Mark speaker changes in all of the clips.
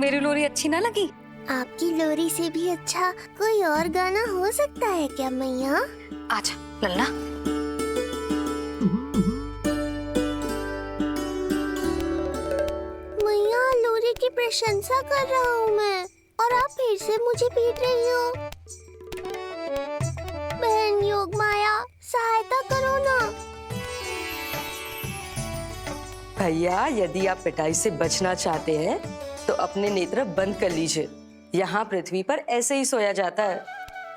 Speaker 1: मेरी लोरी अच्छी ना लगी?
Speaker 2: आपकी लोरी से भी अच्छा कोई और गाना हो सकता है क्या मैया?
Speaker 1: आजा लल्ला।
Speaker 2: मैया, लोरी की प्रशंसा कर रहा हूँ मैं और आप फिर से मुझे पीट रही हो। बहन योग माया, सहायता करो ना।
Speaker 3: भैया, यदि आप पिटाई से बचना चाहते हैं तो अपने नेत्र बंद कर लीजिए। यहाँ पृथ्वी पर ऐसे ही सोया जाता है।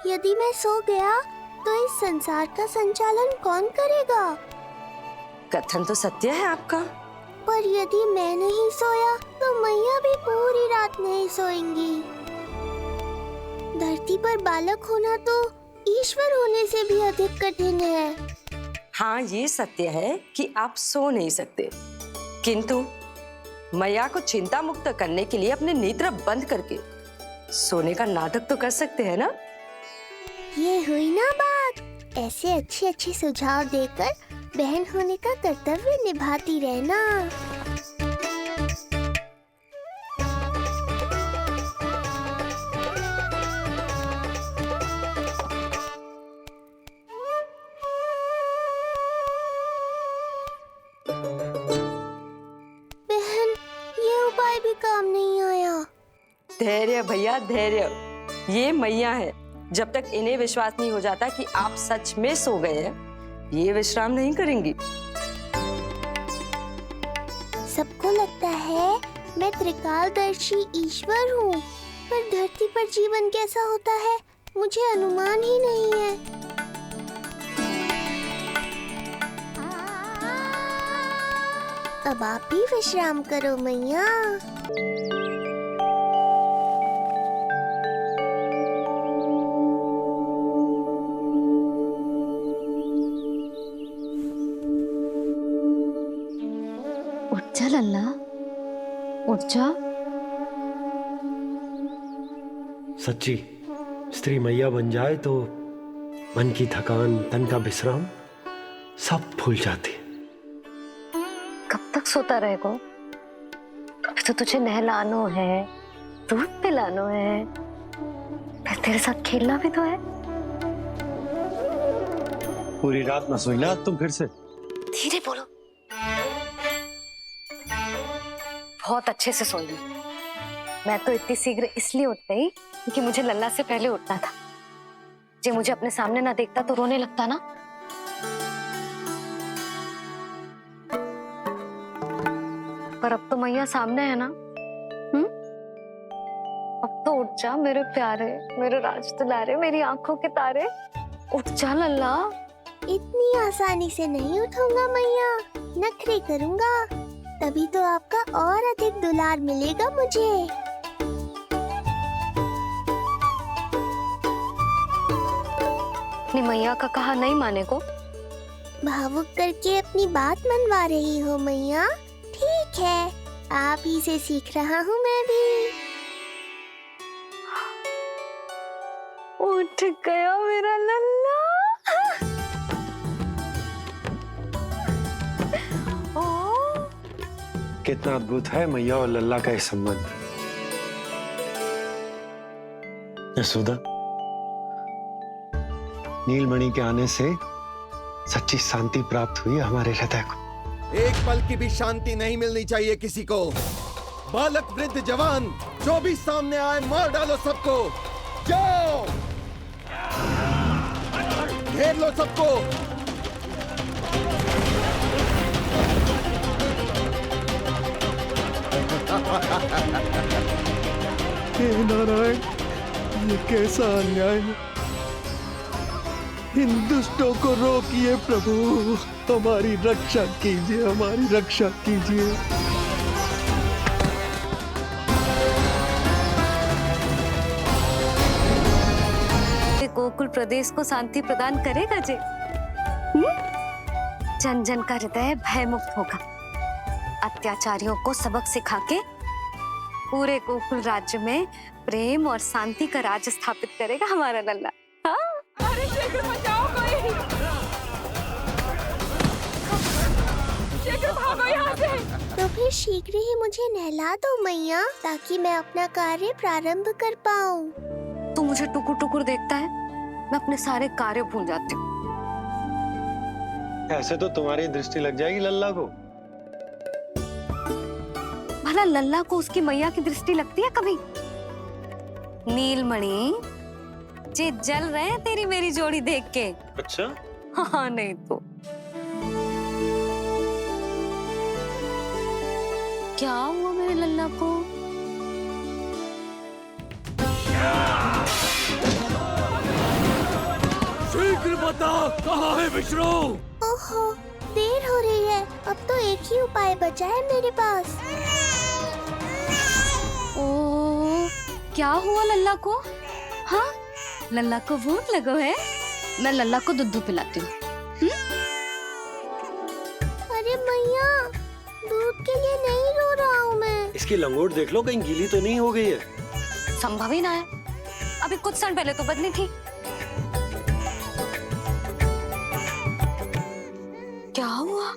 Speaker 2: यदि मैं सो गया तो इस संसार का संचालन कौन करेगा?
Speaker 3: कथन तो सत्य है आपका।
Speaker 2: पर यदि मैं नहीं सोया तो मैया भी पूरी रात नहीं सोएंगी। धरती पर बालक होना तो ईश्वर होने से भी अधिक कठिन है।
Speaker 3: हाँ, ये सत्य है कि आप सो नहीं सकते, किंतु मैया को चिंता मुक्त करने के लिए अपने नेत्र बंद करके सोने का नाटक तो कर सकते हैं ना?
Speaker 2: ये हुई ना बात। ऐसे अच्छे अच्छे सुझाव देकर बहन होने का कर्तव्य निभाती रहना। बहन, ये उपाय भी काम नहीं आया।
Speaker 3: धैर्य भैया, धैर्य। ये मैया है, जब तक इन्हें विश्वास नहीं हो जाता कि आप सच में सो गए हैं, ये विश्राम नहीं करेंगी।
Speaker 2: सबको लगता है मैं त्रिकालदर्शी ईश्वर हूँ, पर धरती पर जीवन कैसा होता है मुझे अनुमान ही नहीं है। अब आप भी विश्राम करो मैया।
Speaker 1: उठ जा लल्ला, उठ जा।
Speaker 4: सच्ची स्त्री मैया बन जाए तो मन की थकान, तन का विश्राम सब भूल जाती।
Speaker 1: कब तक सोता रहेगा? अभी तो तुझे नहलानो है, दूध पिलानो है, फिर तेरे साथ खेलना भी तो है।
Speaker 4: पूरी रात न सोई ना तुम फिर से?
Speaker 1: धीरे बोलो। बहुत अच्छे से सोई हूँ। मैं तो इतनी शीघ्र इसलिए उठ गई क्योंकि मुझे लल्ला से पहले उठना था। जे मुझे अपने सामने ना देखता तो रोने लगता ना। पर अब तो मैया सामने है ना। अब तो उठ जा मेरे प्यारे, मेरे राज दुलारे, मेरी आंखों के तारे। उठ जा लल्ला।
Speaker 2: इतनी आसानी से नहीं उठूंगा मैया, नखरे करूंगा, तभी तो आपका और अधिक दुलार मिलेगा मुझे।
Speaker 1: अपनी मैया का कहा नहीं माने को?
Speaker 2: भावुक करके अपनी बात मनवा रही हो मैया? ठीक है, आप ही से सीख रहा हूँ मैं भी।
Speaker 1: उठ गया मेरा लल्ला।
Speaker 4: कितना अद्भुत है मैया और लल्ला का ये संबंध। यशोदा, नीलमणि के आने से सच्ची शांति प्राप्त हुई हमारे हृदय को।
Speaker 5: एक पल की भी शांति नहीं मिलनी चाहिए किसी को। बालक, वृद्ध, जवान, जो भी सामने आए मार डालो सबको। जाओ, घेर लो सबको।
Speaker 6: हे नारायण, ये कैसा अन्याय है। इन दुष्टों को रोकिए प्रभु, हमारी रक्षा कीजिए, हमारी रक्षा कीजिए।
Speaker 1: गोकुल प्रदेश को शांति प्रदान करेगा जे। जन जन का हृदय भय मुक्त होगा। अत्याचारियों को सबक सिखा के पूरे गोकुल राज्य में प्रेम और शांति का राज स्थापित करेगा हमारा लल्ला। हाँ? अरे शीघ्र बचाओ कोई। शीघ्र भागो यहाँ से।
Speaker 2: तो फिर शीघ्र ही मुझे नहला दो मैया, ताकि मैं अपना कार्य प्रारंभ कर पाऊँ।
Speaker 1: तू मुझे टुकुर टुकुर देखता है, मैं अपने सारे कार्य भूल जाती हूँ।
Speaker 4: ऐसे तो तुम्हारी दृष्टि लग जाएगी लल्ला को।
Speaker 1: भला लल्ला को उसकी मैया की दृष्टि लगती है कभी? नीलमणि, जे जल रहे हैं तेरी मेरी जोड़ी देख के।
Speaker 4: अच्छा?
Speaker 1: हाँ नहीं तो क्या हुआ मेरे लल्ला को?
Speaker 6: शीघ्र बता, कहाँ है विष्णु?
Speaker 2: ओहो, देर हो रही है। अब तो एक ही उपाय बचा है मेरे पास।
Speaker 1: ओ, क्या हुआ लल्ला को? हाँ, लल्ला को भूख लगो है? मैं लल्ला को दूध पिलाती हूँ।
Speaker 2: अरे मैया, दूध के लिए नहीं रो रहा हूँ मैं।
Speaker 4: इसकी लंगोट देख लो, कहीं गीली तो नहीं हो गई है।
Speaker 1: संभव ही ना है, अभी कुछ क्षण पहले तो बदली थी। क्या हुआ?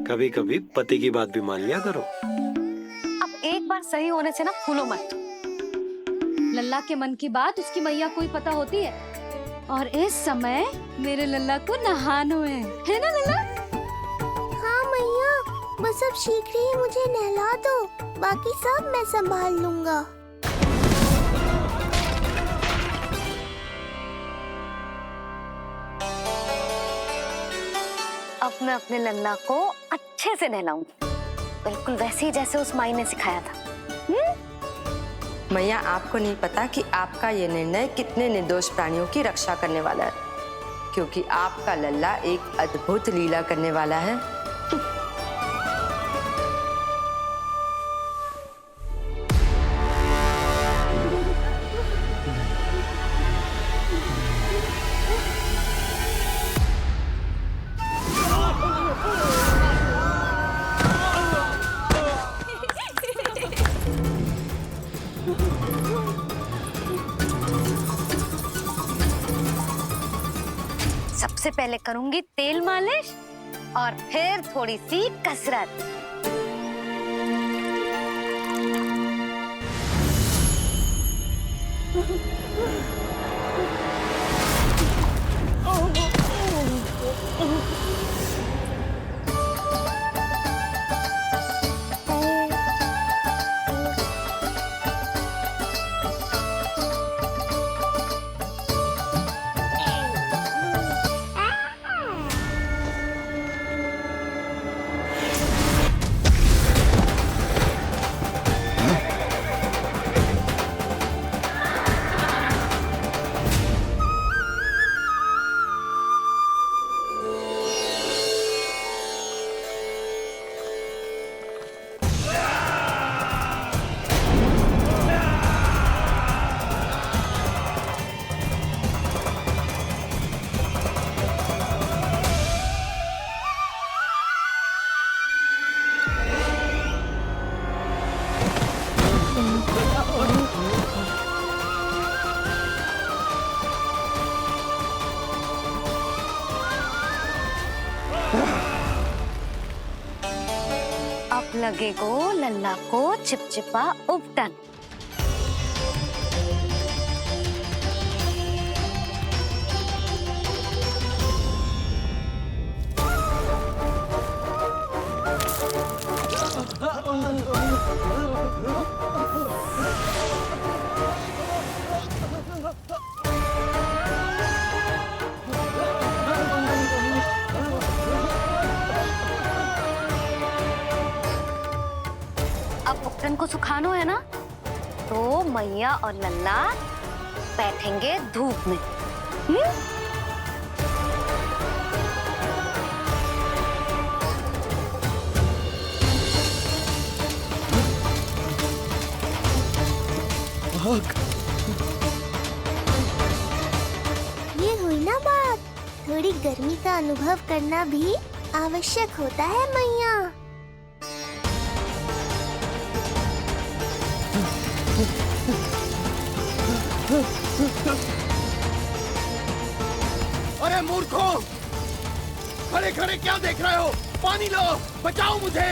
Speaker 4: कभी कभी पति की बात भी मान लिया करो।
Speaker 1: अब एक बार सही होने से ना फूलो मत। लल्ला के मन की बात उसकी मैया को ही पता होती है, और इस समय मेरे लल्ला को नहानो है ना लल्ला?
Speaker 2: हाँ मैया, बस अब शीघ्र ही मुझे नहला दो, बाकी सब मैं संभाल लूंगा।
Speaker 1: अब मैं अपने लल्ला को अच्छे से नहलाऊंगी, बिल्कुल वैसे ही जैसे उस माई ने सिखाया था।
Speaker 3: मैया, आपको नहीं पता कि आपका ये निर्णय कितने निर्दोष प्राणियों की रक्षा करने वाला है, क्योंकि आपका लल्ला एक अद्भुत लीला करने वाला है।
Speaker 1: सबसे पहले करूंगी तेल मालिश और फिर थोड़ी सी कसरत। अब लगेगो लल्ला को चिपचिपा उपटन। अब उपटन को सुखानो है ना, तो मैया और लल्ला बैठेंगे धूप में।
Speaker 2: ये हुई ना बात, थोड़ी गर्मी का अनुभव करना भी आवश्यक होता है मैया।
Speaker 5: अरे मूर्खों, खड़े खड़े क्या देख रहे हो? पानी लो, बचाओ मुझे।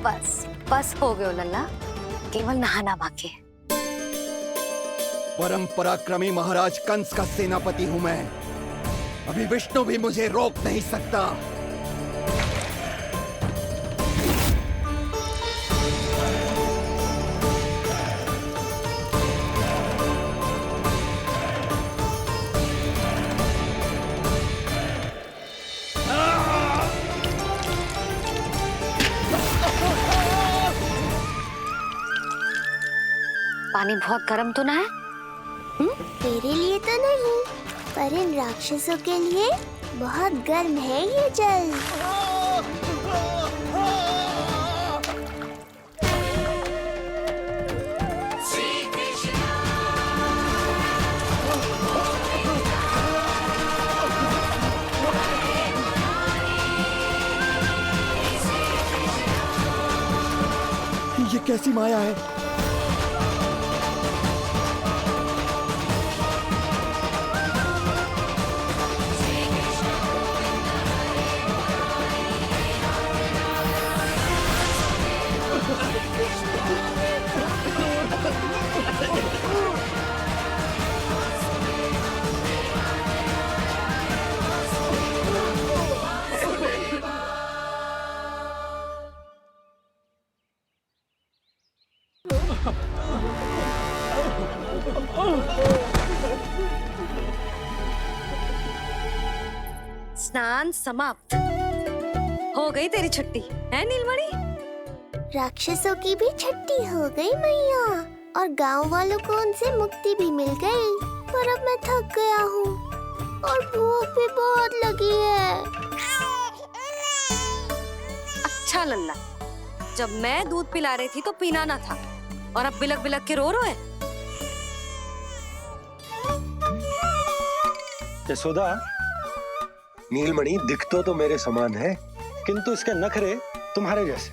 Speaker 1: बस बस हो गयो लल्ला, केवल नहाना बाकी है।
Speaker 5: परम पराक्रमी महाराज कंस का सेनापति हूं मैं। अभी विष्णु भी मुझे रोक नहीं सकता।
Speaker 1: पानी बहुत गर्म तो ना है?
Speaker 2: तेरे लिए तो नहीं, पर इन राक्षसों के लिए बहुत गर्म है ये जल।
Speaker 5: ये कैसी माया है?
Speaker 1: स्नान समाप्त। हो गई तेरी छुट्टी है नीलमणि?
Speaker 2: राक्षसों की भी छुट्टी हो गई मैया, और गांव वालों को उनसे मुक्ति भी मिल गई। पर अब मैं थक गया हूँ और भूख भी बहुत लगी है।
Speaker 1: अच्छा लल्ला, जब मैं दूध पिला रही थी तो पीना ना था, और अब बिलक बिलक के रो है।
Speaker 4: यशोदा, नीलमणि दिखतो तो मेरे समान है, किंतु इसके नखरे तुम्हारे जैसे।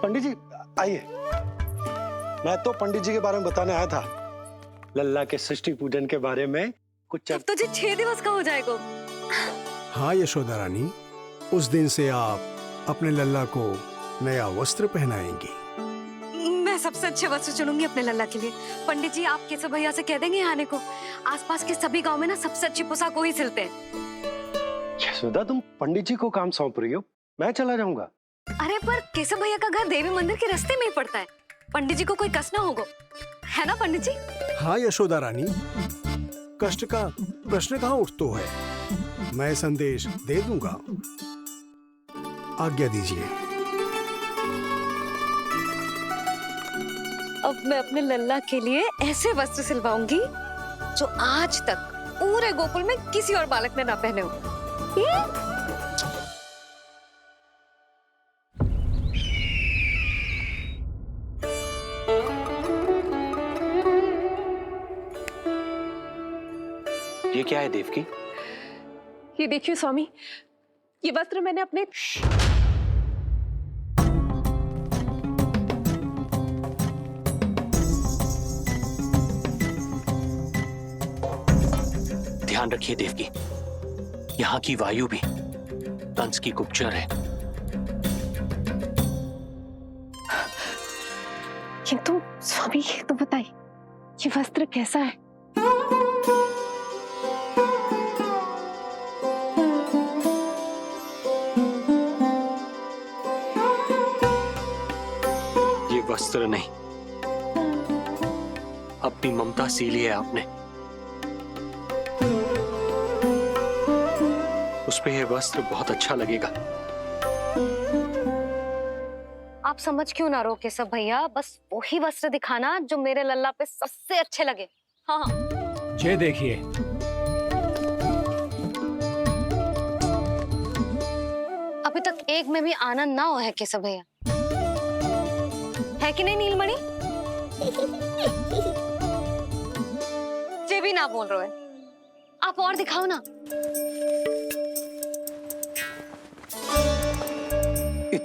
Speaker 4: पंडित जी आइए। मैं तो पंडित जी के बारे में बताने आया था, लल्ला के सृष्टि पूजन के बारे में कुछ।
Speaker 1: अब तुझे 6 दिवस का हो जाएगा।
Speaker 6: हाँ यशोदा रानी, उस दिन से आप अपने लल्ला को नया वस्त्र पहनाएंगी।
Speaker 1: मैं सबसे अच्छे वस्त्र चुनूंगी अपने लल्ला के लिए। पंडित जी, आप केशव भैया से कह देंगे आने को। आसपास के सभी गांव में ना सबसे अच्छी पोशाक वही सिलते हैं।
Speaker 4: यशोदा, तुम पंडित जी को काम सौंप रही हो, मैं चला जाऊंगा।
Speaker 1: अरे पर केशव भैया का घर देवी मंदिर के रास्ते में ही पड़ता है, पंडित जी को कोई कष्ट ना होगा, है ना पंडित जी?
Speaker 6: हाँ यशोदा रानी, कष्ट का प्रश्न कहाँ उठतो है, मैं संदेश दे दूंगा। आज्ञा दीजिए।
Speaker 1: अब मैं अपने लल्ला के लिए ऐसे वस्त्र सिलवाऊंगी जो आज तक पूरे गोकुल में किसी और बालक ने ना पहने हो।
Speaker 4: ये क्या है देवकी?
Speaker 7: ये देखिए स्वामी, ये वस्त्र मैंने अपने
Speaker 8: ध्यान रखिए देवकी, यहाँ की वायु भी कंस की गुप्तचर है।
Speaker 7: किंतु स्वामी ये तो बताइए, ये वस्त्र कैसा है?
Speaker 8: ये वस्त्र नहीं, अपनी ममता सी ली है आपने। उस पे ये वस्त्र बहुत अच्छा लगेगा।
Speaker 1: आप समझ क्यों ना रहो केशव भैया, बस वही वस्त्र दिखाना जो मेरे लल्ला पे सबसे अच्छे लगे। हाँ
Speaker 9: ये देखिए,
Speaker 1: अभी तक एक में भी आनंद ना हो है केशव भैया, है कि नहीं नीलमणि? ये भी ना बोल रहे हो, आप और दिखाओ ना।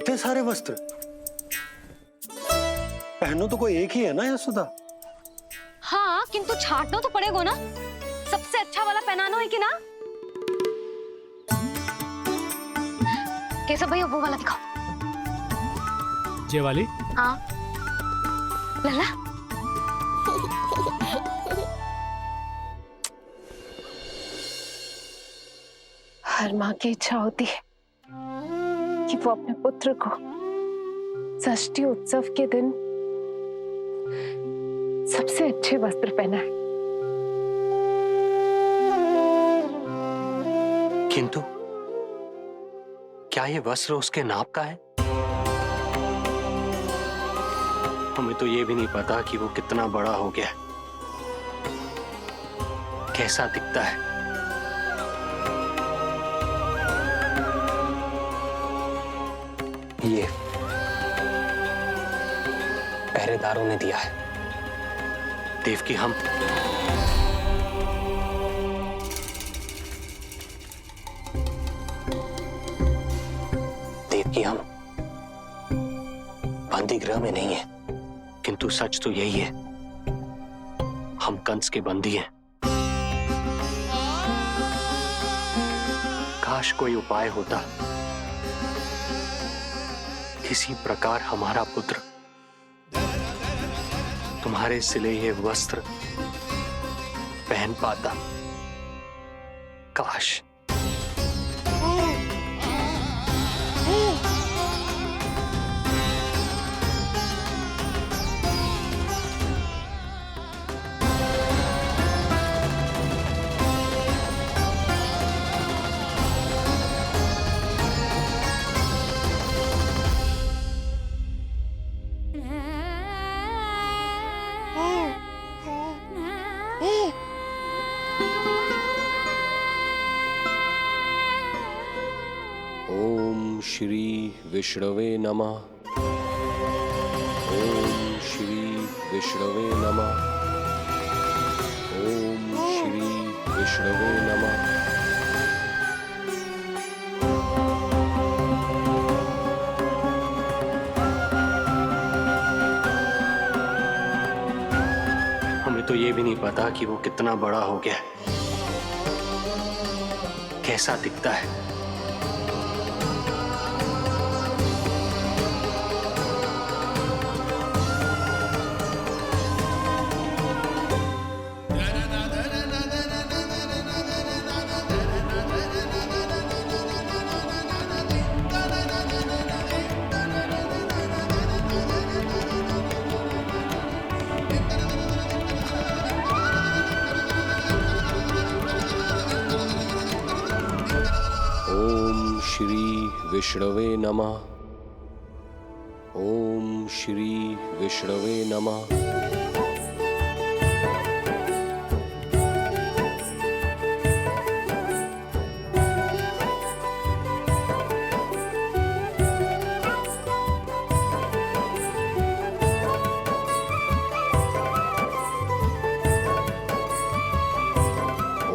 Speaker 4: इतने सारे वस्त्र पहनो तो कोई एक ही है ना यशोदा?
Speaker 1: हाँ, किंतु छांटना तो पड़ेगा ना, सबसे अच्छा वाला पहनाना है कि ना। कैसा भैया, वो वाला दिखाओ।
Speaker 9: ये वाली?
Speaker 1: हाँ लला।
Speaker 7: हर माँ की इच्छा होती है कि वो अपने पुत्र को षष्ठी उत्सव के दिन सबसे अच्छे वस्त्र पहनाए।
Speaker 8: किंतु क्या ये वस्त्र उसके नाप का है? हमें तो ये भी नहीं पता कि वो कितना बड़ा हो गया, कैसा दिखता है। ये पहरेदारों ने दिया है। देवकी, हम बंदी गृह में नहीं है, किंतु सच तो यही है, हम कंस के बंदी हैं। काश कोई उपाय होता, किसी प्रकार हमारा पुत्र तुम्हारे सिले ये वस्त्र पहन पाता। काश।
Speaker 10: ओम श्री विष्णवे नमः। ओम श्री विष्णवे नमः। ओम श्री विष्णवे नमः।
Speaker 8: हमें तो ये भी नहीं पता कि वो कितना बड़ा हो गया, कैसा दिखता है।
Speaker 10: ओम श्री विष्णवे नमः। ओम श्री विष्णवे नमः।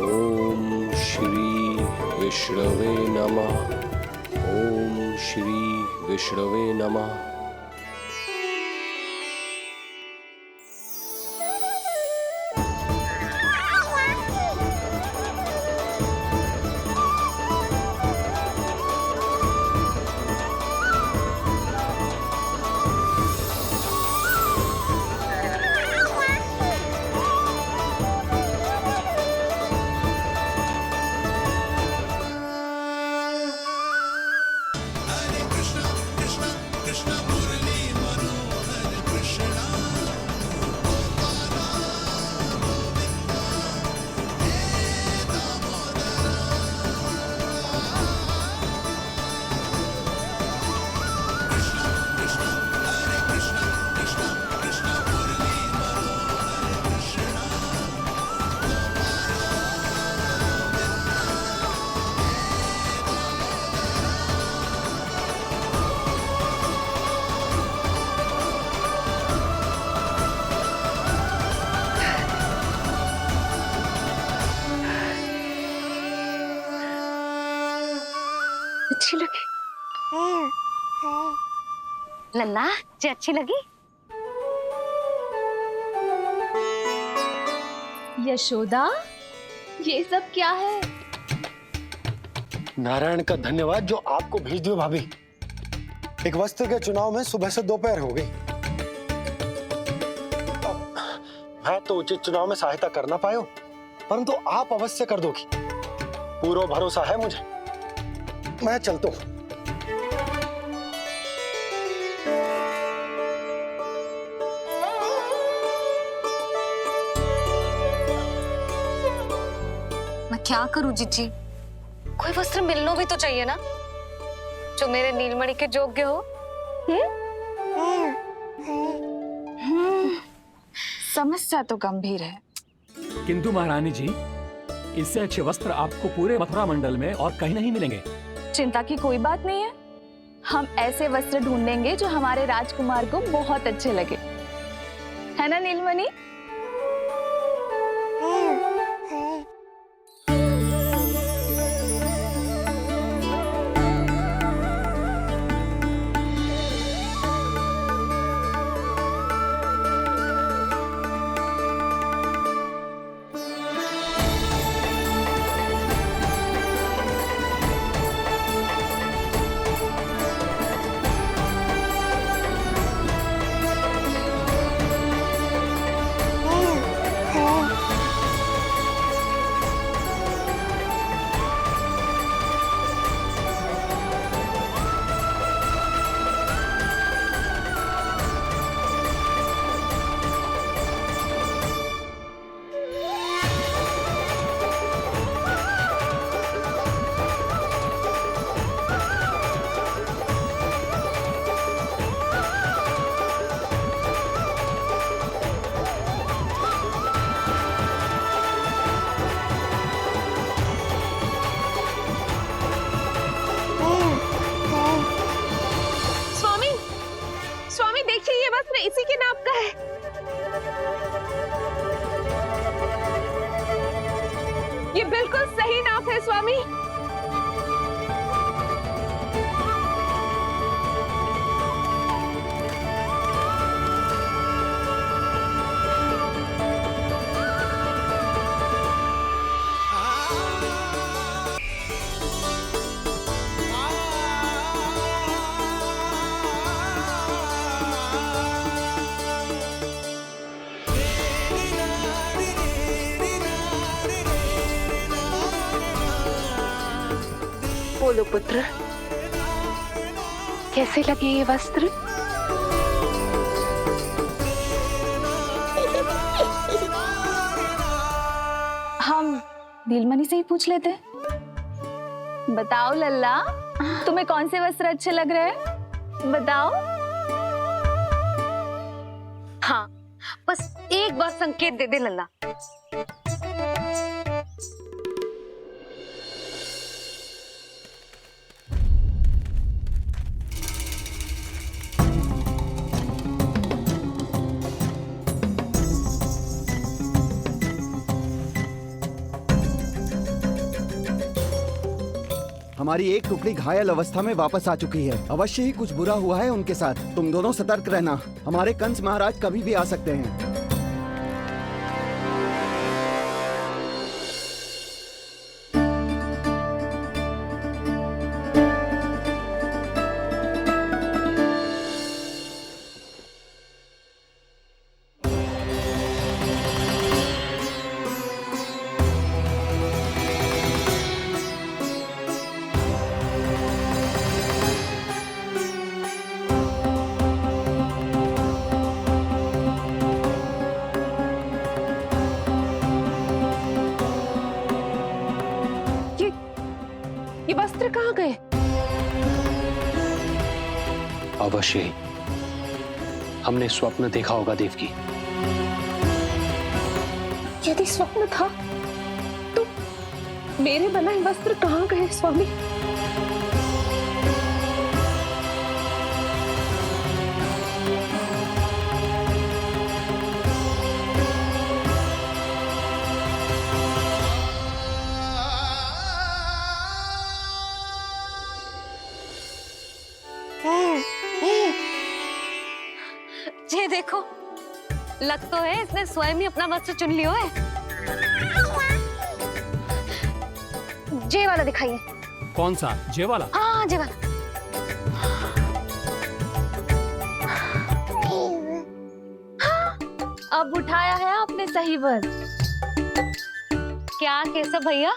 Speaker 10: ओम श्री विष्णवे नमः। ओम श्री विष्णवे नमः।
Speaker 7: अच्छी लगी?
Speaker 2: है।
Speaker 1: लल्ला जी अच्छी लगी?
Speaker 7: यशोदा, ये सब क्या है?
Speaker 6: नारायण का धन्यवाद जो आपको भेज दियो भाभी। एक वस्त्र के चुनाव में सुबह से दोपहर हो गई। मैं तो उचित चुनाव में सहायता कर ना पायो, परंतु आप अवश्य कर दोगी, पूरा भरोसा है मुझे। मैं चलता हूं।
Speaker 1: मैं क्या करूं जीजी? कोई वस्त्र मिलना भी तो चाहिए ना, जो मेरे नीलमणि के योग्य हो।
Speaker 7: समस्या तो गंभीर है।
Speaker 9: किंतु महारानी जी, इससे अच्छे वस्त्र आपको पूरे मथुरा मंडल में और कहीं नहीं मिलेंगे।
Speaker 7: चिंता की कोई बात नहीं है, हम ऐसे वस्त्र ढूंढेंगे जो हमारे राजकुमार को बहुत अच्छे लगे, है ना नीलमणि? इसी के नाप का है। ये बिल्कुल सही नाप है स्वामी। बोलो पुत्र, कैसे लगे ये वस्त्र? हम नीलमणि से ही पूछ लेते। बताओ लल्ला, तुम्हें कौन से वस्त्र अच्छे लग रहे हैं? बताओ।
Speaker 1: हाँ, बस एक बार संकेत दे दे लल्ला।
Speaker 5: हमारी एक टुकड़ी घायल अवस्था में वापस आ चुकी है। अवश्य ही कुछ बुरा हुआ है उनके साथ। तुम दोनों सतर्क रहना, हमारे कंस महाराज कभी भी आ सकते हैं।
Speaker 7: ये वस्त्र कहाँ गए?
Speaker 8: अवश्य ही हमने स्वप्न देखा होगा देवकी।
Speaker 7: यदि स्वप्न था तो मेरे बनाए वस्त्र कहाँ गए स्वामी?
Speaker 1: लग तो है इसने स्वयं ही अपना वस्त्र चुन लियो है। जे वाला दिखाइए।
Speaker 9: कौन सा? जे वाला?
Speaker 1: हाँ जे वाला।
Speaker 7: अब उठाया है आपने सही वस्त्र।
Speaker 1: क्या केशव भैया,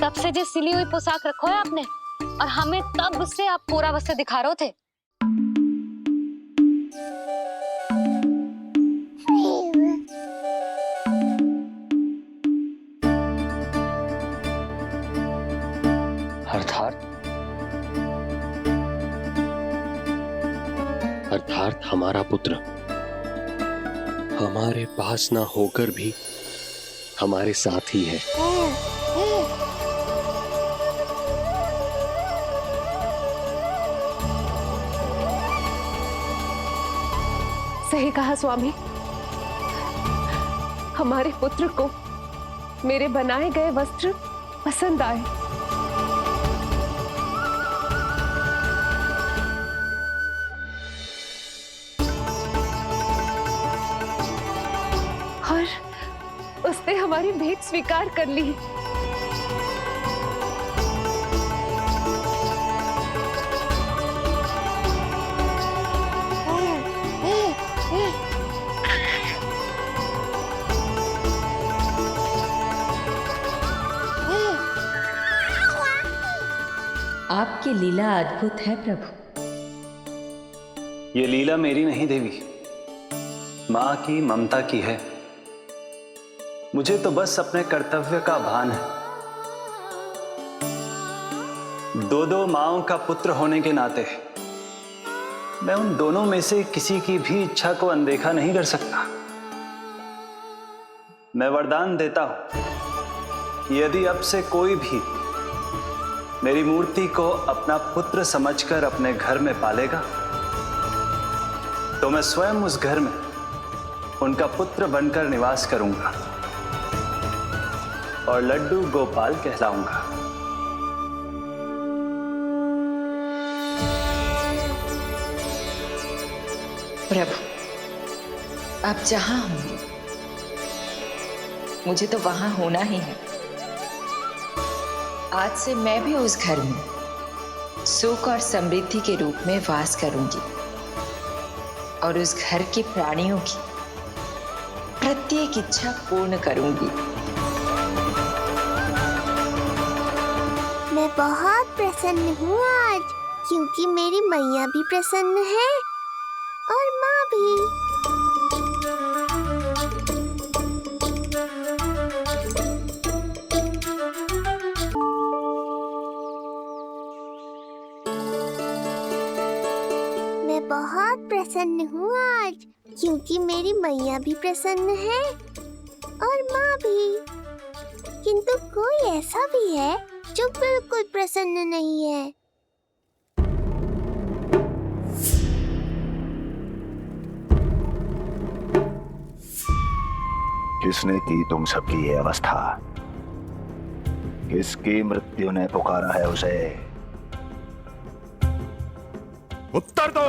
Speaker 1: तब से जो सिली हुई पोशाक रखो है आपने, और हमें तब से आप पूरा वस्त्र दिखा रहे थे।
Speaker 8: अर्थात हमारा पुत्र हमारे पास ना होकर भी हमारे साथ ही है।
Speaker 11: सही कहा स्वामी, हमारे पुत्र को मेरे बनाए गए वस्त्र पसंद आए। और उसने हमारी भेंट स्वीकार कर ली।
Speaker 12: आपकी लीला अद्भुत है प्रभु।
Speaker 13: ये लीला मेरी नहीं देवी, मां की, ममता की है। मुझे तो बस अपने कर्तव्य का भान है। दो माओं का पुत्र होने के नाते मैं उन दोनों में से किसी की भी इच्छा को अनदेखा नहीं कर सकता। मैं वरदान देता हूं, यदि अब से कोई भी मेरी मूर्ति को अपना पुत्र समझकर अपने घर में पालेगा, तो मैं स्वयं उस घर में उनका पुत्र बनकर निवास करूंगा और लड्डू गोपाल कहलाऊंगा।
Speaker 12: प्रभु, आप जहां होंगे मुझे तो वहां होना ही है। आज से मैं भी उस घर में सुख और समृद्धि के रूप में वास करूंगी और उस घर के प्राणियों की प्रत्येक इच्छा पूर्ण करूंगी।
Speaker 2: मैं बहुत प्रसन्न हूँ आज, क्योंकि मेरी मैया भी प्रसन्न है और माँ भी। मैं बहुत प्रसन्न हूँ आज, क्योंकि मेरी मैया भी प्रसन्न है और माँ भी। किंतु कोई ऐसा भी है जो बिल्कुल प्रसन्न नहीं है।
Speaker 14: किसने की तुम सबकी ये अवस्था? किसकी मृत्यु ने पुकारा है उसे? उत्तर दो।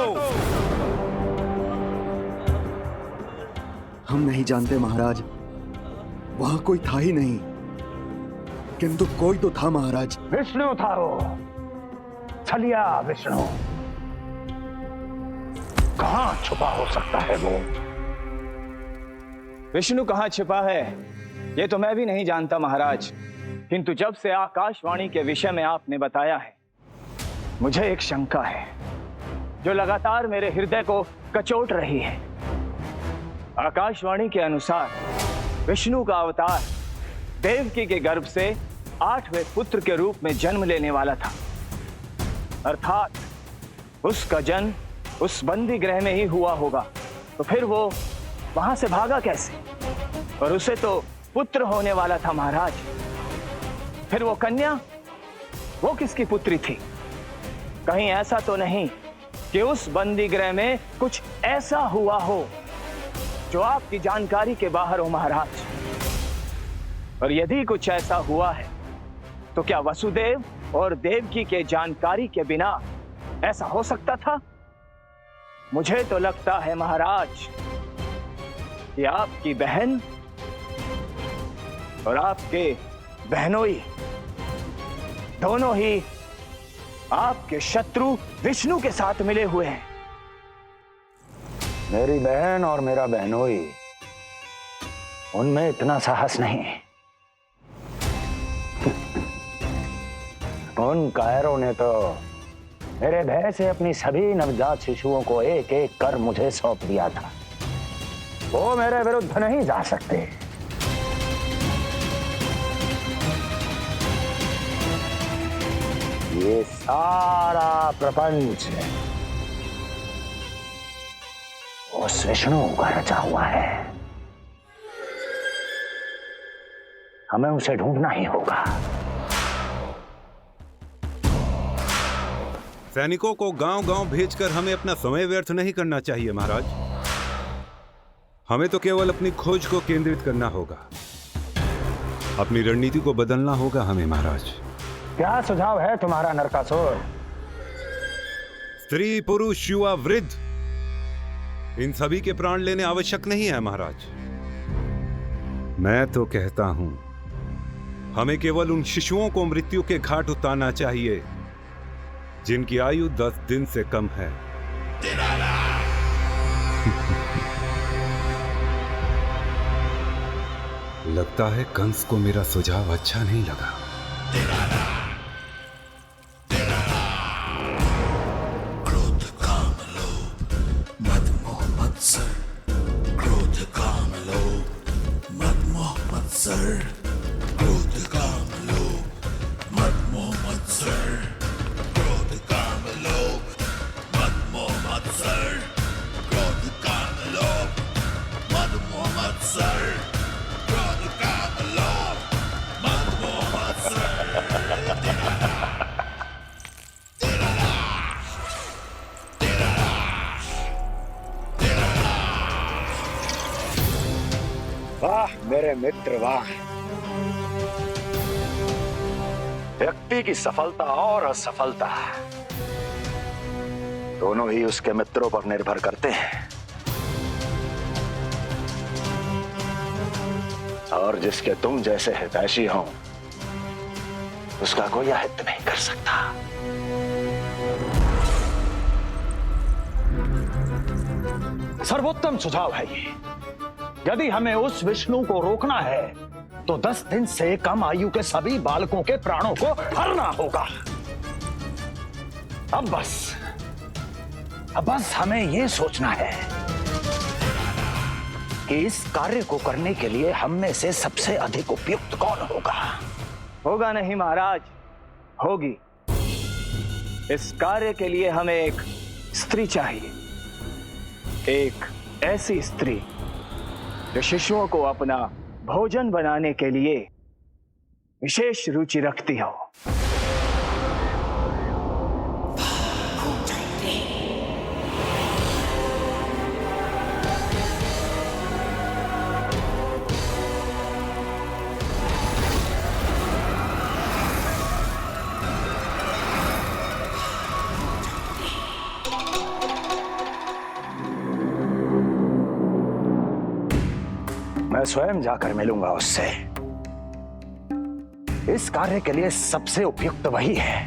Speaker 5: हम नहीं जानते महाराज, वहां कोई था ही नहीं, किंतु कोई तो था महाराज।
Speaker 14: विष्णु था वो, छलिया विष्णु। कहां छुपा हो सकता है वो?
Speaker 13: विष्णु कहाँ छिपा है ये तो मैं भी नहीं जानता महाराज, किंतु जब से आकाशवाणी के विषय में आपने बताया है, मुझे एक शंका है जो लगातार मेरे हृदय को कचोट रही है। आकाशवाणी के अनुसार विष्णु का अवतार देवकी के गर्भ से 8वें पुत्र के रूप में जन्म लेने वाला था, अर्थात उसका जन्म उस बंदी गृह में ही हुआ होगा। तो फिर वो वहां से भागा कैसे? और उसे तो पुत्र होने वाला था महाराज। फिर वो कन्या, वो किसकी पुत्री थी? कहीं ऐसा तो नहीं कि उस बंदी गृह में कुछ ऐसा हुआ हो जो आपकी जानकारी के बाहर हो महाराज? और यदि कुछ ऐसा हुआ है तो क्या वसुदेव और देवकी के जानकारी के बिना ऐसा हो सकता था? मुझे तो लगता है महाराज कि आपकी बहन और आपके बहनोई दोनों ही आपके शत्रु विष्णु के साथ मिले हुए हैं।
Speaker 14: मेरी बहन और मेरा बहनोई, उनमें इतना साहस नहीं है। उन कायरों ने तो मेरे भय से अपनी सभी नवजात शिशुओं को एक एक कर मुझे सौंप दिया था। वो मेरे विरुद्ध नहीं जा सकते। ये सारा प्रपंच उस विष्णु का रचा हुआ है। हमें उसे ढूंढना ही होगा।
Speaker 15: सैनिकों को गांव-गांव भेजकर हमें अपना समय व्यर्थ नहीं करना चाहिए महाराज। हमें तो केवल अपनी खोज को केंद्रित करना होगा। अपनी रणनीति को बदलना होगा हमें महाराज।
Speaker 14: क्या सुझाव है तुम्हारा नरकासुर?
Speaker 15: स्त्री, पुरुष, युवा, वृद्ध, इन सभी के प्राण लेने आवश्यक नहीं है महाराज। मैं तो कहता हूं हमें केवल उन शिशुओं को मृत्यु के घाट उतारना चाहिए जिनकी आयु 10 दिन से कम है। लगता है कंस को मेरा सुझाव अच्छा नहीं लगा।
Speaker 16: क्रोध काम लोभ मद मोह मत्सर, क्रोध काम लोभ मद मोह मत्सर, क्रोध काम लोभ मद मोह मत्सर, क्रोध काम लोभ मद मोह मत्सर, क्रोध काम लोभ मद मोह मत्सर, क्रोध काम लोभ मद मोह मत्सर।
Speaker 14: वाह मेरे मित्र वाह। व्यक्ति की सफलता और असफलता दोनों ही उसके मित्रों पर निर्भर करते हैं, और जिसके तुम जैसे हितैषी हो उसका कोई अहित नहीं कर सकता। सर्वोत्तम सुझाव है ये। यदि हमें उस विष्णु को रोकना है तो 10 दिन से कम आयु के सभी बालकों के प्राणों को हरना होगा। अब बस हमें यह सोचना है कि इस कार्य को करने के लिए हम में से सबसे अधिक उपयुक्त कौन होगा।
Speaker 13: होगा नहीं महाराज, होगी। इस कार्य के लिए हमें एक स्त्री चाहिए, एक ऐसी स्त्री जो शिशुओं को अपना भोजन बनाने के लिए विशेष रुचि रखती हो।
Speaker 14: मैं स्वयं जाकर मिलूंगा उससे। इस कार्य के लिए सबसे उपयुक्त वही है।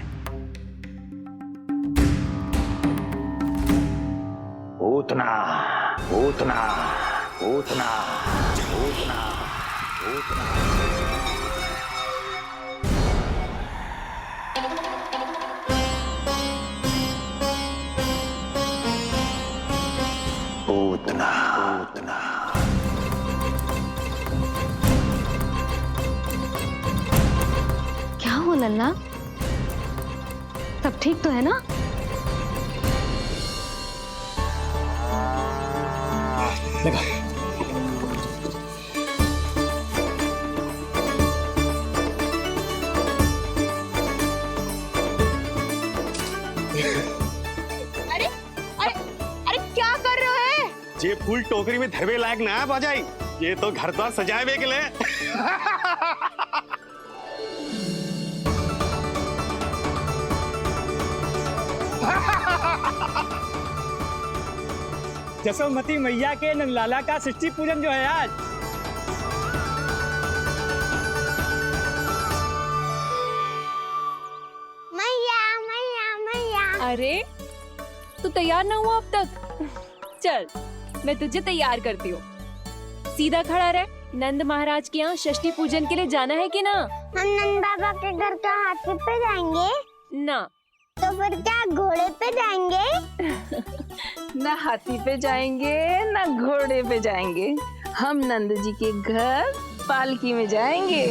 Speaker 14: पूतना पूतना पूतना पूतना पूतना। पूतना पूतना।
Speaker 1: क्या हो लल्ला, सब ठीक तो है ना?
Speaker 8: लगा।
Speaker 2: अरे अरे अरे क्या कर रहे हो?
Speaker 6: ये फूल टोकरी में धरवे लायक ना है बाजाई, ये तो घर द्वार सजाए के लिए।
Speaker 13: जसोमती मैया के नंदलाला का षष्ठी पूजन जो है आज।
Speaker 2: मैया मैया मैया।
Speaker 11: अरे तू तैयार ना हुआ अब तक? चल मैं तुझे तैयार करती हूँ। सीधा खड़ा रह। नंद महाराज के यहाँ षष्ठी पूजन के लिए जाना है कि ना?
Speaker 2: हम नंद बाबा के घर का हाथी पे जाएंगे
Speaker 11: ना।
Speaker 2: तो फिर क्या घोड़े पे जाएंगे?
Speaker 7: ना हाथी पे जाएंगे ना घोड़े पे जाएंगे, हम नंद जी के घर पालकी में जाएंगे।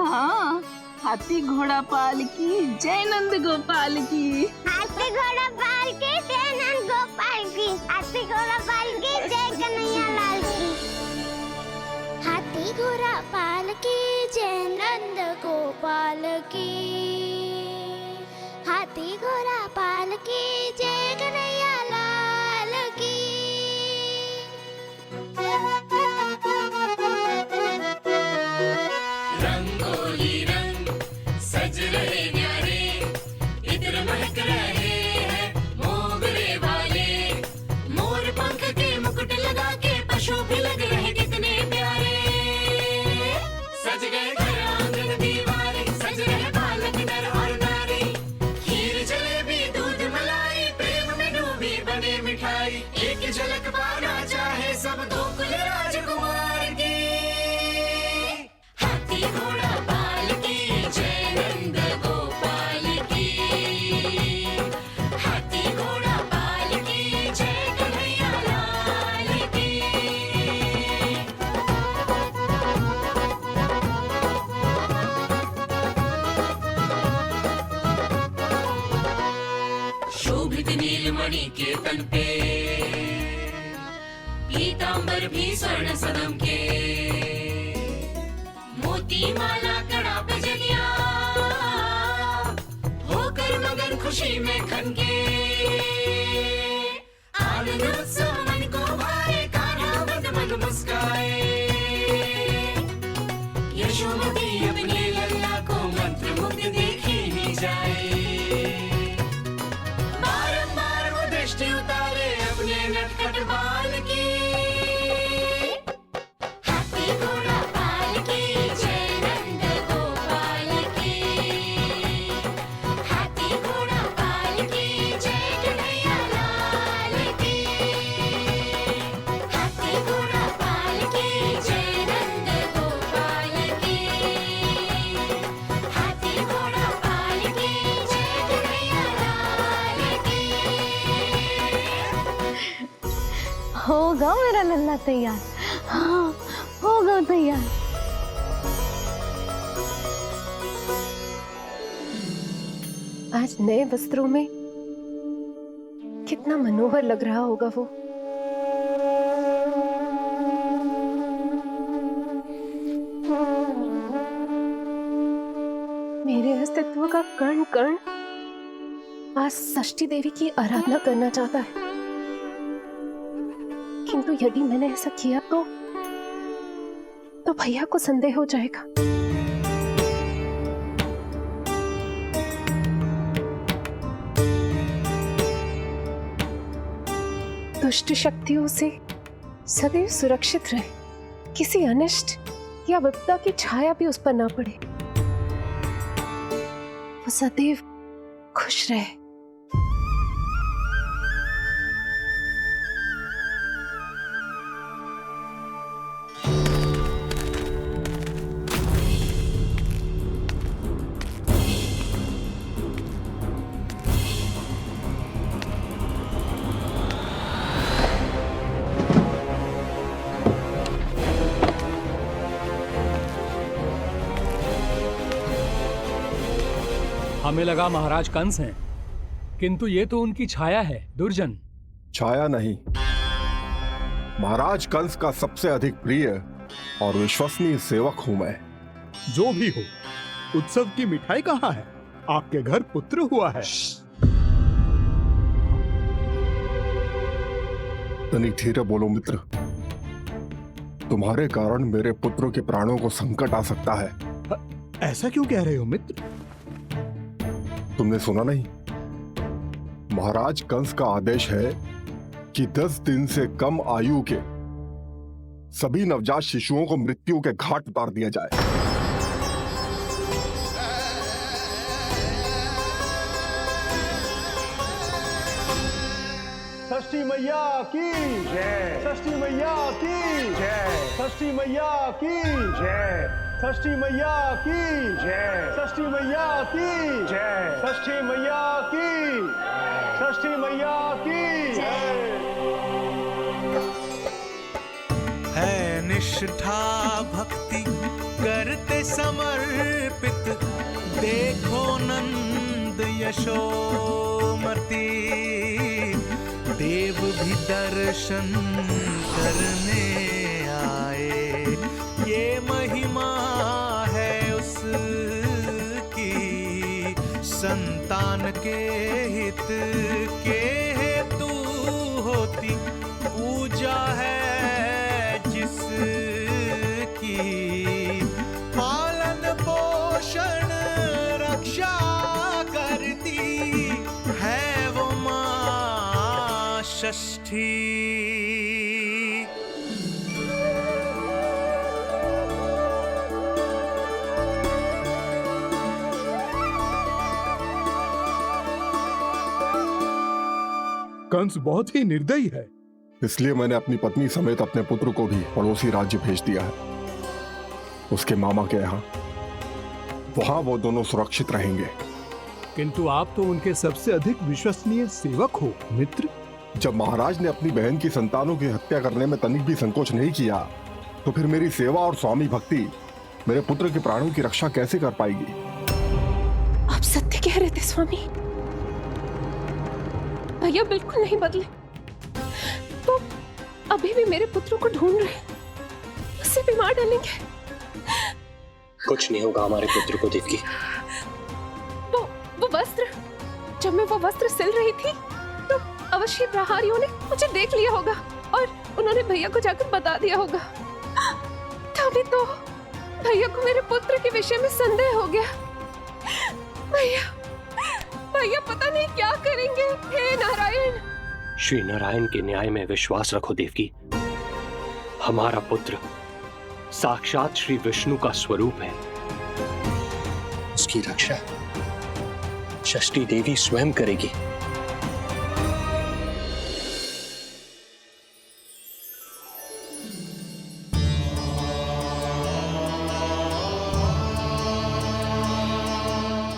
Speaker 7: हाँ, हाथी घोड़ा पालकी जय नंद गोपाल की।
Speaker 2: हाथी घोड़ा पालकी जय नंद गोपाल की। हाथी घोड़ा पालकी जय कन्हैया लाल की। हाथी घोड़ा पालकी जय नंद गोपाल की। हाथी घोड़ा पालकी जय कन्हैया लाल की।
Speaker 16: रंगोली रंग सज रहे न्यारे, इत्र महक रहे हैं मोगरे वाले। मोर पंख के मुकुट लगा के पशु भी लग रहे कितने प्यारे। सज गए घर आंगन दीवारे, सज रहे बालक नर और नारी। खीर जलेबी दूध मलाई, प्रेम में डूबी बने मिठाई। एक झलक पाना चाहे सब गोकुल राजकुमार की। हाथी घोड़ा पालकी जय नंद गोपाल की। हाथी घोड़ा पालकी जय कन्हैया लाल की। शोभित नीलमणि के तन पे, पीतांबर भी स्वर्ण सदम के। मोती माला कड़ा बजनिया, होकर मगन खुशी में खनके। आनंद उत्सव मन को भाए, कान्हा मद मन मुस्काए। यशोमती अपने लल्ला को मंत्र मुग्ध देखी ही जाए। बारंबार वो दृष्टि उतारे अपने नटखट बाल की। हाथी घोड़ा पालकी जय नंद गोपाल की। हाथी घोड़ा पालकी जय कन्हैया लाल की। हाथी घोड़ा पालकी जय नंद गोपाल की। हाथी घोड़ा पालकी जय कन्हैया लाल की।
Speaker 11: होगा मेरा लल्ला तैयार। हाँ होगा तैयार। आज नए वस्त्रों में कितना मनोहर लग रहा होगा वो। मेरे अस्तित्व का कण कण आज षष्ठी देवी की आराधना करना चाहता है। किंतु यदि मैंने ऐसा किया तो भैया को संदेह हो जाएगा। दुष्ट शक्तियों से सदैव सुरक्षित रहे, किसी अनिष्ट या विपदा की छाया भी उस पर ना पड़े, वो सदैव खुश रहे।
Speaker 9: हमें लगा महाराज कंस हैं, किंतु ये तो उनकी छाया है। दुर्जन
Speaker 17: छाया नहीं, महाराज कंस का सबसे अधिक प्रिय और विश्वसनीय सेवक हूं मैं।
Speaker 18: जो भी हो, उत्सव की मिठाई कहाँ है? आपके घर पुत्र हुआ है।
Speaker 17: तनी धीरे बोलो मित्र, तुम्हारे कारण मेरे पुत्रों के प्राणों को संकट आ सकता है।
Speaker 18: ऐसा क्यों कह रहे हो मित्र?
Speaker 17: तुमने सुना नहीं? महाराज कंस का आदेश है कि 10 दिन से कम आयु के सभी नवजात शिशुओं को मृत्यु के घाट उतार दिया जाए।
Speaker 13: षष्ठी मैया की जय, षष्ठी मैया की जय, षष्ठी मैया की जय, षष्ठी मैया की जय, षष्ठी मैया की जय, षष्ठी मैया की, षष्ठी मैया की जय।
Speaker 16: है निष्ठा भक्ति करते समर्पित, देखो नंद यशोमती, देव भी दर्शन करने आए, ये महिमा है उसकी, संतान के हित के हेतु होती पूजा है जिसकी, पालन पोषण रक्षा करती है वो माँ षष्ठी।
Speaker 18: कंस बहुत ही निर्दयी है।
Speaker 17: इसलिए मैंने अपनी पत्नी समेत अपने पुत्र को भी पड़ोसी राज्य भेज दिया है, उसके मामा के यहाँ। वहां वो दोनों सुरक्षित रहेंगे।
Speaker 18: किंतु आप तो उनके सबसे अधिक विश्वसनीय सेवक हो मित्र।
Speaker 17: जब महाराज ने अपनी बहन की संतानों की हत्या करने में तनिक भी संकोच नहीं किया, तो फिर मेरी सेवा और स्वामी भक्ति मेरे पुत्र के प्राणों की रक्षा कैसे कर पाएगी?
Speaker 11: आप सत्य कह रहे थे स्वामी, भैया बिल्कुल नहीं बदले। तो अभी भी मेरे पुत्र को ढूंढ रहे, उसे भी मार डालेंगे।
Speaker 8: कुछ नहीं होगा हमारे पुत्र को देवकी।
Speaker 11: वो वस्त्र, जब मैं वो वस्त्र सिल रही थी तो अवश्य प्रहारियों ने मुझे देख लिया होगा और उन्होंने भैया को जाकर बता दिया होगा। तभी तो भैया को मेरे पुत्र के विषय में संदेह हो गया। भैया पता नहीं क्या करेंगे। हे नारायण।
Speaker 8: श्री नारायण के न्याय में विश्वास रखो देवकी। हमारा पुत्र साक्षात श्री विष्णु का स्वरूप है। उसकी रक्षा षष्ठी देवी स्वयं करेगी।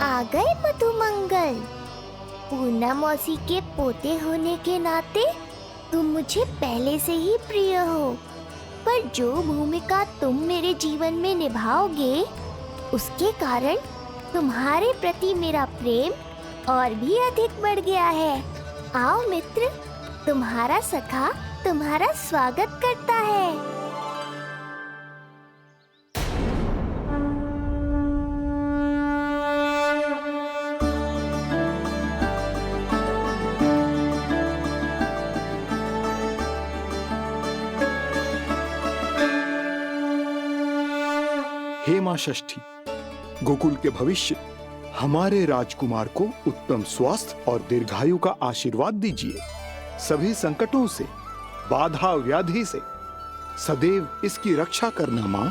Speaker 2: आ गए मधुमंगल। पूर्णा मौसी के पोते होने के नाते तुम मुझे पहले से ही प्रिय हो, पर जो भूमिका तुम मेरे जीवन में निभाओगे उसके कारण तुम्हारे प्रति मेरा प्रेम और भी अधिक बढ़ गया है। आओ मित्र, तुम्हारा सखा तुम्हारा स्वागत करता है।
Speaker 18: हे मां षष्ठी, गोकुल के भविष्य हमारे राजकुमार को उत्तम स्वास्थ्य और दीर्घायु का आशीर्वाद दीजिए। सभी संकटों से, बाधा व्याधि से सदैव इसकी रक्षा करना मां।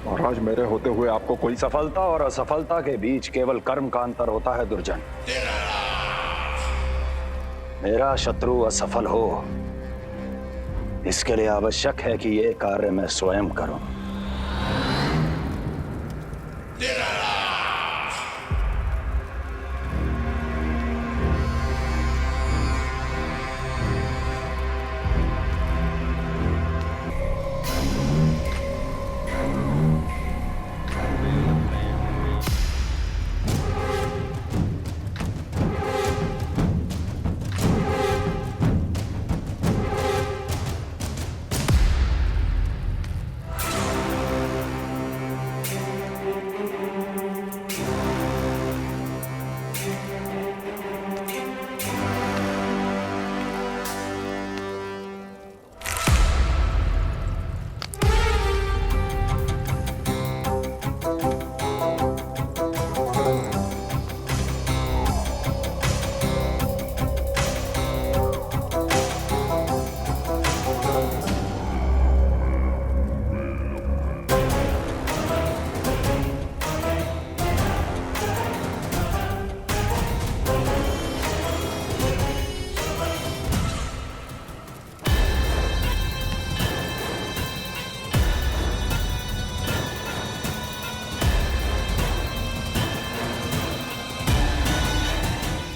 Speaker 14: महाराज, मेरे होते हुए आपको कोई सफलता और असफलता के बीच केवल कर्म का अंतर होता है दुर्जन। मेरा शत्रु असफल हो, इसके लिए आवश्यक है कि ये कार्य मैं स्वयं करूं।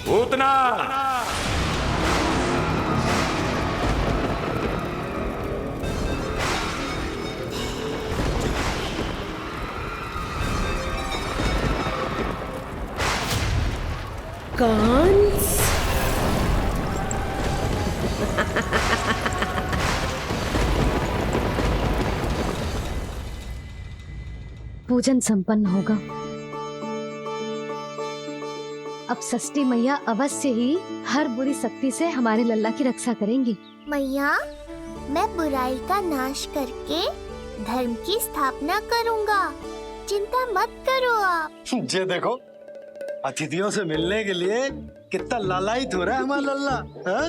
Speaker 19: पूतना
Speaker 20: कंस।
Speaker 1: पूजन संपन्न होगा। अब षष्ठी मैया अवश्य ही हर बुरी शक्ति से हमारे लल्ला की रक्षा करेंगी।
Speaker 2: मैया, मैं बुराई का नाश करके धर्म की स्थापना करूंगा। चिंता मत करो आप।
Speaker 6: ये देखो, अतिथियों से मिलने के लिए कितना लालायित हो रहा है हमारा लल्ला। हाँ?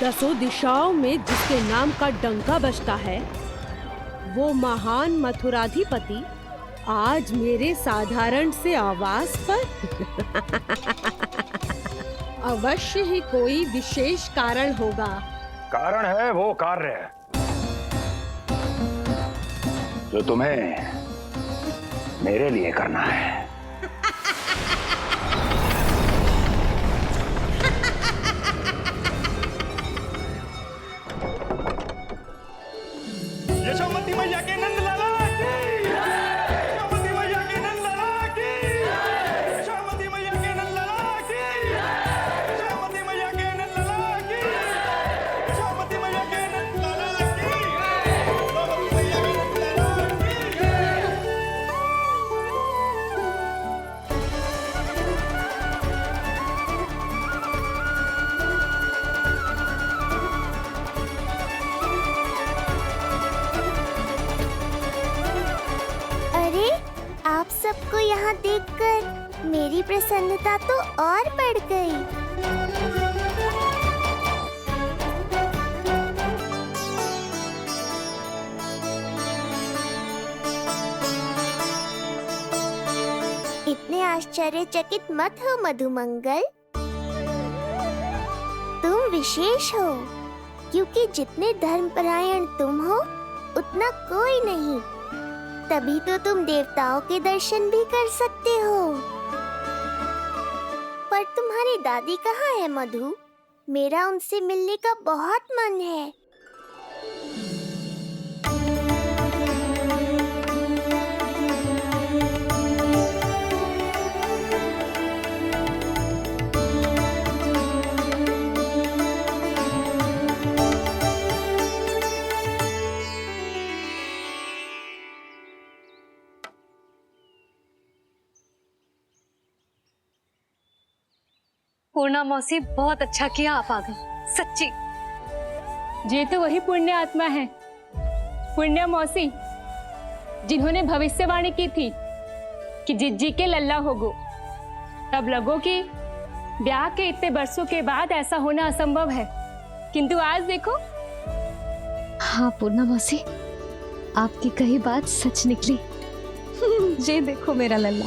Speaker 20: दसों दिशाओं में जिसके नाम का डंका बजता है, वो महान मथुराधिपति आज मेरे साधारण से आवास पर अवश्य ही कोई विशेष कारण होगा।
Speaker 14: कारण है वो कार्य जो तुम्हें मेरे लिए करना है।
Speaker 16: यशोमती मैया के नंद लाला की, यशोमती मैया के नंद लाला की, यशोमती मैया के नंद लाला की, यशोमती मैया के नंद लाला की, यशोमती मैया के नंद लाला की, यशोमती मैया के नंद लाला की।
Speaker 2: अरे, आप सबको यहाँ देखकर मेरी प्रसन्नता तो और बढ़ गई। इतने आश्चर्यचकित मत हो मधुमंगल। तुम विशेष हो, क्योंकि जितने धर्मपरायण तुम हो उतना कोई नहीं। तभी तो तुम देवताओं के दर्शन भी कर सकते हो। पर तुम्हारी दादी कहाँ है मधु? मेरा उनसे मिलने का बहुत मन है।
Speaker 1: पूर्णा मौसी, बहुत अच्छा किया आप आ गए, सच्ची।
Speaker 7: ये तो वही पुण्य आत्मा है, पुण्य मौसी, जिन्होंने भविष्यवाणी की थी कि जिज्जी के लल्ला होगो। तब लगो कि ब्याह के इतने बरसों के बाद ऐसा होना असंभव है, किंतु आज देखो।
Speaker 1: हाँ पूर्णा मौसी, आपकी कही बात सच निकली। ये देखो मेरा लल्ला।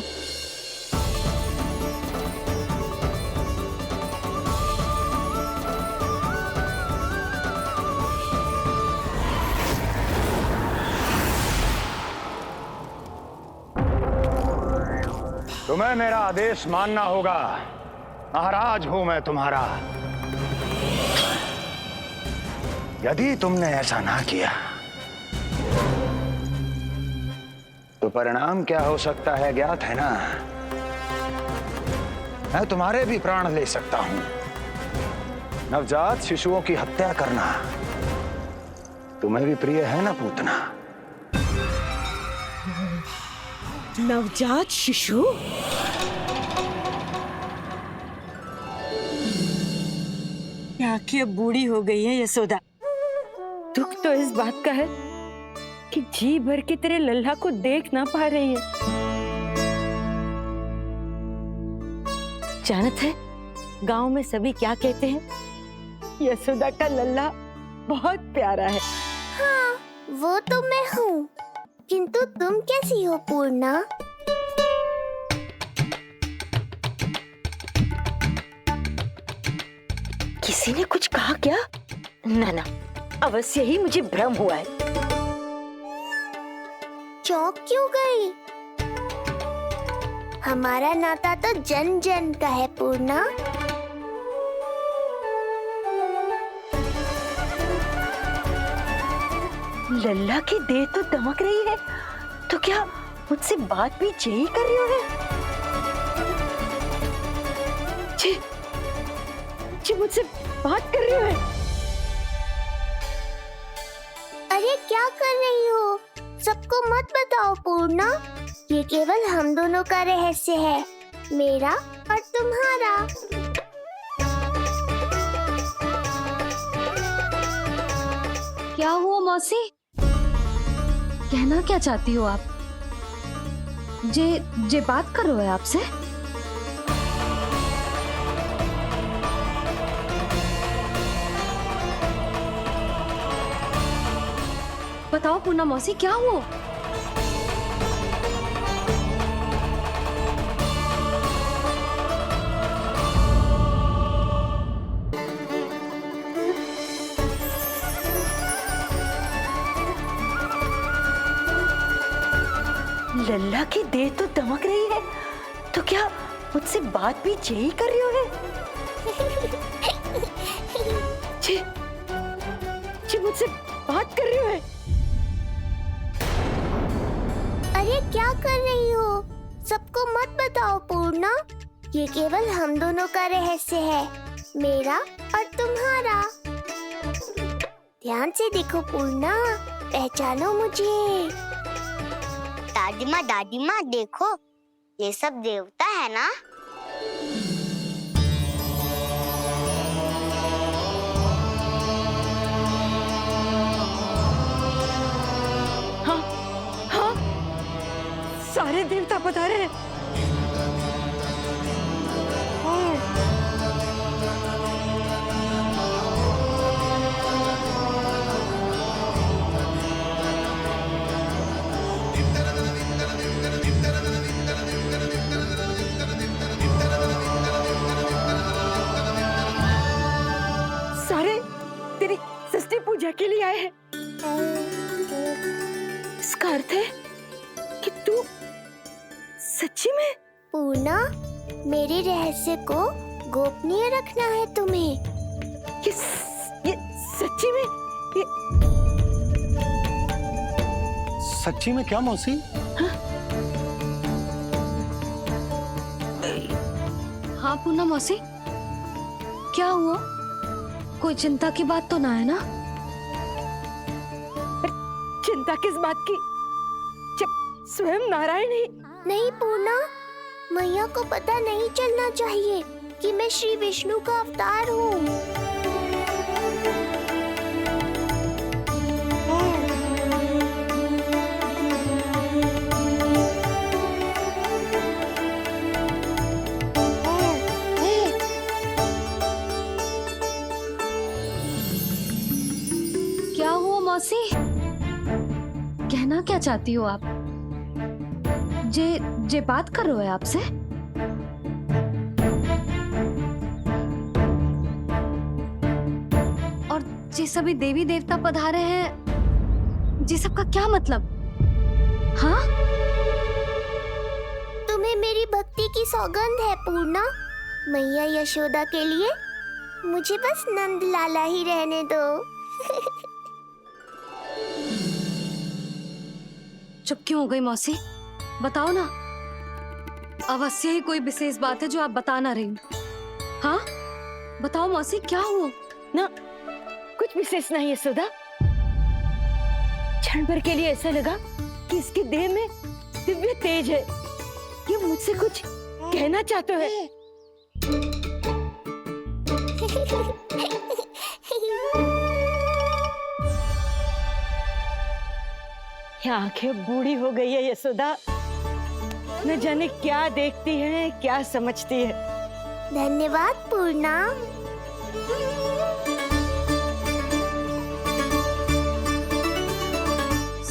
Speaker 14: तुम्हें मेरा आदेश मानना होगा। महाराज हूं मैं तुम्हारा। यदि तुमने ऐसा ना किया तो परिणाम क्या हो सकता है ज्ञात है ना? मैं तुम्हारे भी प्राण ले सकता हूं। नवजात शिशुओं की हत्या करना तुम्हें भी प्रिय है ना पूतना?
Speaker 20: नवजात शिशु?
Speaker 21: आंखें अब बूढ़ी हो गई है यशोदा। दुख तो इस बात का है कि जी भर के तेरे लल्ला को देख ना पा रही है। जानत है गांव में सभी क्या कहते हैं? यशोदा का लल्ला बहुत प्यारा है।
Speaker 2: हाँ, वो तो मैं हूँ, किंतु तुम कैसी हो पूर्णा?
Speaker 21: किसी ने कुछ कहा क्या? ना ना, अवश्य ही मुझे भ्रम हुआ है।
Speaker 2: चौंक क्यों गई? हमारा नाता तो जन जन का है पूर्णा।
Speaker 21: लल्ला की देह तो दमक रही है, तो क्या मुझसे बात भी यही कर रही हो? जी मुझसे बात कर रही हो?
Speaker 2: अरे क्या कर रही हो? सबको मत बताओ पूर्णा, ये केवल हम दोनों का रहस्य है, मेरा और तुम्हारा।
Speaker 1: क्या हुआ मौसी? कहना क्या चाहती हो आप? जे बात कर रहे हो आपसे? बताओ पूर्णा मौसी, क्या हुआ?
Speaker 21: लल्ला की देह तो दमक रही है, तो क्या मुझसे बात भी यही कर रही हो? जी मुझसे बात कर रही हो?
Speaker 2: अरे क्या कर रही हो? सबको मत बताओ पूर्णा, ये केवल हम दोनों का रहस्य है, मेरा और तुम्हारा। ध्यान से देखो पूर्णा, पहचानो मुझे। दादी माँ देखो, ये सब देवता है ना?
Speaker 21: हाँ हाँ, सारे देवता पधारे हैं। सारे तेरी सृष्टि पूजा के लिए आए हैं। इसका अर्थ है कि तू सच्ची में?
Speaker 2: पूर्णा, मेरे रहस्य को गोपनीय रखना है तुम्हें।
Speaker 21: ये सच्ची में?
Speaker 6: सच्ची में क्या मौसी?
Speaker 1: हाँ पूर्णा मौसी, क्या हुआ? कोई चिंता की बात तो ना है ना?
Speaker 21: चिंता किस बात की, जब स्वयं नारायण ही।
Speaker 2: नहीं पूर्णा, मैया को पता नहीं चलना चाहिए कि मैं श्री विष्णु का अवतार हूँ।
Speaker 1: क्या हुआ मौसी? कहना क्या चाहती हो आप? जे बात कर रहे हो आपसे? और जे सभी देवी देवता पधारे हैं, जी सबका क्या मतलब? हाँ?
Speaker 2: तुम्हें मेरी भक्ति की सौगंध है पूर्णा। मैया यशोदा के लिए मुझे बस नंद लाला ही रहने दो।
Speaker 1: चुप क्यों हो गई मौसी? बताओ ना, अवश्य ही कोई विशेष बात है जो आप बता ना रही। हाँ बताओ मौसी, क्या हुआ?
Speaker 21: ना कुछ विशेष नहीं है सुधा। क्षण भर के लिए ऐसा लगा कि इसके देह में दिव्य तेज है, ये मुझसे कुछ कहना चाहते हैं। ये आंखें बूढ़ी हो गई है यशोदा, न जाने क्या देखती है, क्या समझती है।
Speaker 2: धन्यवाद पूर्णा।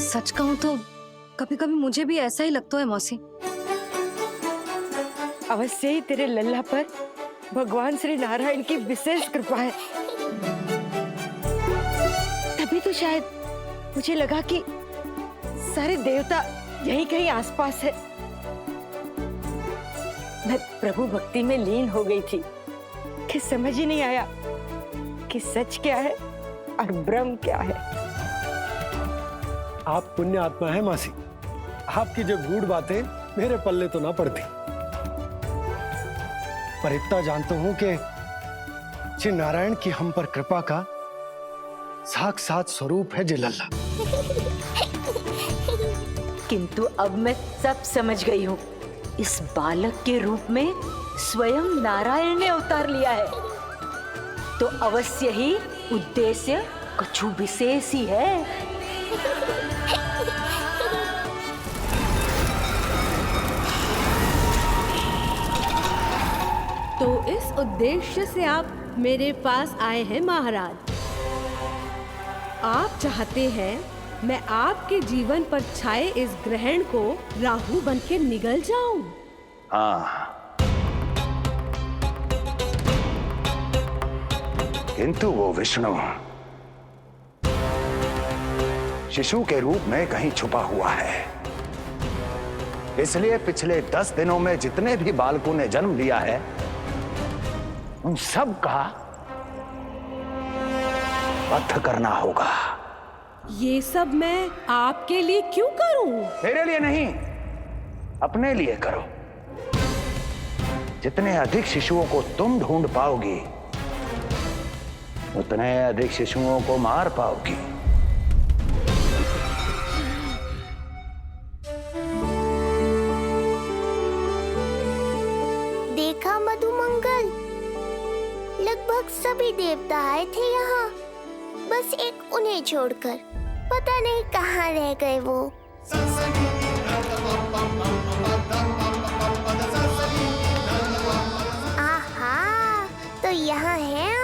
Speaker 1: सच कहूं तो कभी कभी मुझे भी ऐसा ही लगता है मौसी।
Speaker 21: अवश्य ही तेरे लल्ला पर भगवान श्री नारायण की विशेष कृपा है, तभी तो शायद मुझे लगा कि सारे देवता यहीं कहीं आसपास है। मैं प्रभु भक्ति में लीन हो गई थी कि समझ ही नहीं आया कि सच क्या है और भ्रम क्या है।
Speaker 4: आप पुण्य आत्मा है मासी, आपकी जो गूढ़ बातें मेरे पल्ले तो ना पड़ती, पर इतना जानता हूं कि श्री नारायण की हम पर कृपा का साक्षात स्वरूप है जी लल्ला।
Speaker 21: किंतु अब मैं सब समझ गई हूँ। इस बालक के रूप में स्वयं नारायण ने अवतार लिया है, तो अवश्य ही उद्देश्य कुछ विशेष ही है।
Speaker 20: तो इस उद्देश्य से आप मेरे पास आए हैं महाराज। आप चाहते हैं मैं आपके जीवन पर छाए इस ग्रहण को राहु बनके निगल जाऊं?
Speaker 14: हाँ, किंतु वो विष्णु शिशु के रूप में कहीं छुपा हुआ है, इसलिए पिछले 10 दिनों में जितने भी बालकों ने जन्म लिया है उन सब का वध करना होगा।
Speaker 20: ये सब मैं आपके लिए क्यों करूं?
Speaker 14: तेरे लिए नहीं, अपने लिए करो। जितने अधिक शिशुओं को तुम ढूंढ पाओगी उतने अधिक शिशुओं को मार पाओगी।
Speaker 2: देखा मधुमंगल, लगभग सभी देवता आए थे यहाँ, बस एक उन्हें छोड़कर। पता नहीं कहाँ रह गए वो। आहा, तो यहाँ है